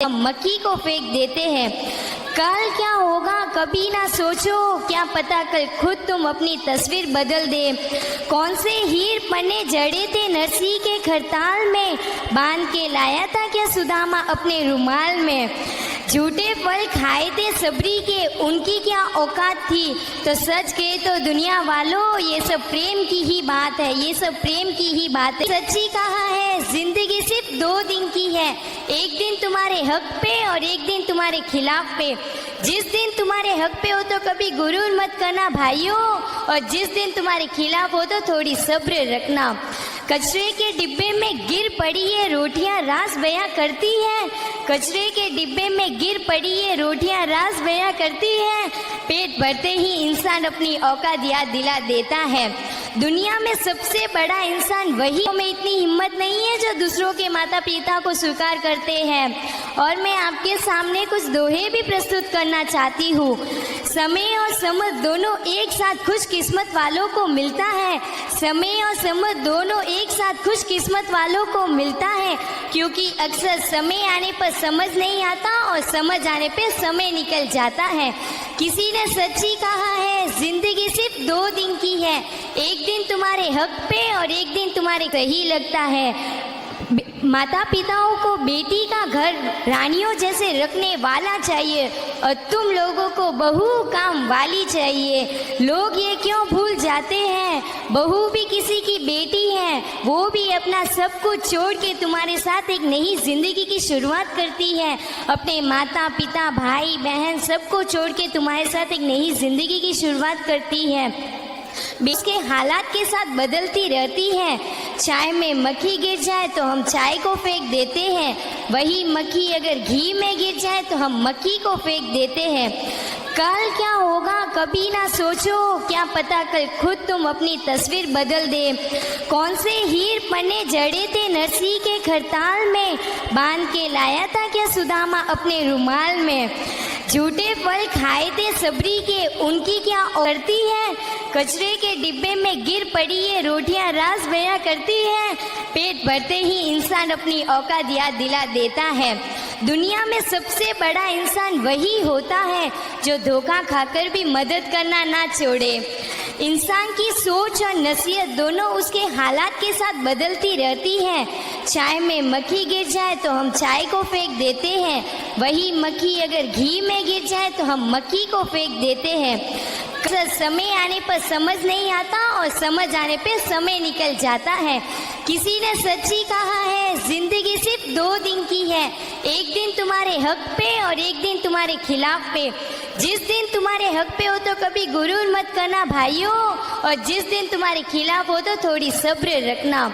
हम मक्खी को फेंक देते हैं। कल क्या होगा कभी ना सोचो, क्या पता कल खुद तुम अपनी तस्वीर बदल दे। कौन से हीर पन्ने जड़े थे नरसी के खरताल में, बांध के लाया था क्या सुदामा अपने रुमाल में। झूठे फल खाए थे सबरी के, उनकी क्या औकात थी। तो सच कहे तो दुनिया वालों ये सब प्रेम की ही बात है, ये सब प्रेम की ही बात है। सच्ची कहा है जिंदगी सिर्फ 2 दिन की है, एक दिन तुम्हारे हक पे और एक दिन तुम्हारे खिलाफ पे। जिस दिन तुम्हारे हक पे हो तो कभी गुरूर मत करना भाइयों, और जिस दिन तुम्हारे खिलाफ हो तो थोड़ी सब्र रखना। कचरे के डिब्बे में गिर पड़ी है रोटियां रास बयां करती है, कचरे के डिब्बे में गिर पड़ी है रोटियां रास बयां करती है। पेट भरते ही इंसान अपनी औकात याद दिला देता है। दुनिया में सबसे बड़ा इंसान वही में इतनी हिम्मत नहीं है जो दूसरों के माता पिता को स्वीकार करते हैं। और मैं आपके सामने कुछ दोहे भी प्रस्तुत करना चाहती हूँ। समय और समझ दोनों एक साथ खुशकिस्मत वालों को मिलता है, समय और समझ दोनों एक साथ खुशकिस्मत वालों को मिलता है, क्योंकि अक्सर समय आने पर समझ नहीं आता और समझ आने पे समय निकल जाता है। किसी ने सच्ची कहा है जिंदगी सिर्फ 2 दिन की है, एक दिन तुम्हारे हक पे और एक दिन तुम्हारे सही लगता है। माता पिताओं को बेटी का घर रानियों जैसे रखने वाला चाहिए और तुम लोगों को बहू काम वाली चाहिए। लोग ये क्यों भूल जाते हैं, बहू भी किसी की बेटी है, वो भी अपना सब कुछ छोड़ के तुम्हारे साथ एक नई जिंदगी की शुरुआत करती है। अपने माता पिता भाई बहन सबको छोड़ के तुम्हारे साथ एक नई जिंदगी की शुरुआत करती है। इसके हालात के साथ बदलती रहती है। चाय में मक्खी गिर जाए तो हम चाय को फेंक देते हैं, वही मक्खी अगर घी में गिर जाए तो हम मक्खी को फेंक देते हैं। कल क्या होगा कभी ना सोचो, क्या पता कल खुद तुम अपनी तस्वीर बदल दे। कौन से हीर पन्ने जड़े थे नरसी के खरताल में, बांध के लाया था क्या सुदामा अपने रुमाल में। झूठे फल खाए थे सबरी के, उनकी क्या औरती है। कचरे के डिब्बे में गिर पड़ी है रोटियां रास बयां करती है। पेट भरते ही इंसान अपनी औकात याद दिला देता है। दुनिया में सबसे बड़ा इंसान वही होता है जो धोखा खाकर भी मदद करना ना छोड़े। इंसान की सोच और नसीहत दोनों उसके हालात के साथ बदलती रहती है। चाय में मक्खी गिर जाए तो हम चाय को फेंक देते हैं, वही मक्खी अगर घी में गिर जाए तो हम मक्खी को फेंक देते हैं। समय आने पर समझ नहीं आता और समझ आने पे समय निकल जाता है। किसी ने सच्ची कहा है जिंदगी सिर्फ 2 दिन की है, एक दिन तुम्हारे हक पे और एक दिन तुम्हारे खिलाफ पे। जिस दिन तुम्हारे हक पे हो तो कभी गुरूर मत करना भाइयों, और जिस दिन तुम्हारे खिलाफ हो तो थोड़ी सब्र रखना।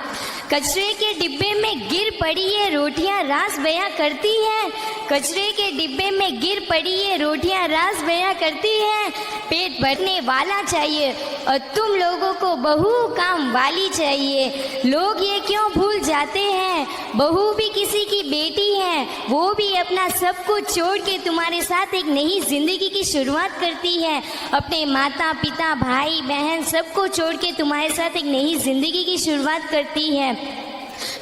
कचरे के डिब्बे में गिर पड़ी है रोटियां रास बयां करती है, कचरे के डिब्बे में गिर पड़ी है रोटियां रास बयां करती है। पेट भरने वाला चाहिए और तुम लोगों को बहू काम वाली चाहिए। लोग ये क्यों भूल जाते हैं, बहू भी किसी की बेटी है, वो भी अपना सब कुछ छोड़ के तुम्हारे साथ एक नई जिंदगी की शुरुआत करती है। अपने माता पिता भाई बहन सबको छोड़ के तुम्हारे साथ एक नई जिंदगी की शुरुआत करती है।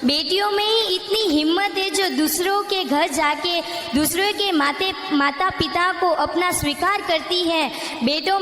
बेटियों में ही इतनी हिम्मत है जो दूसरों के घर जाके दूसरों के माता पिता को अपना स्वीकार करती है। बेटों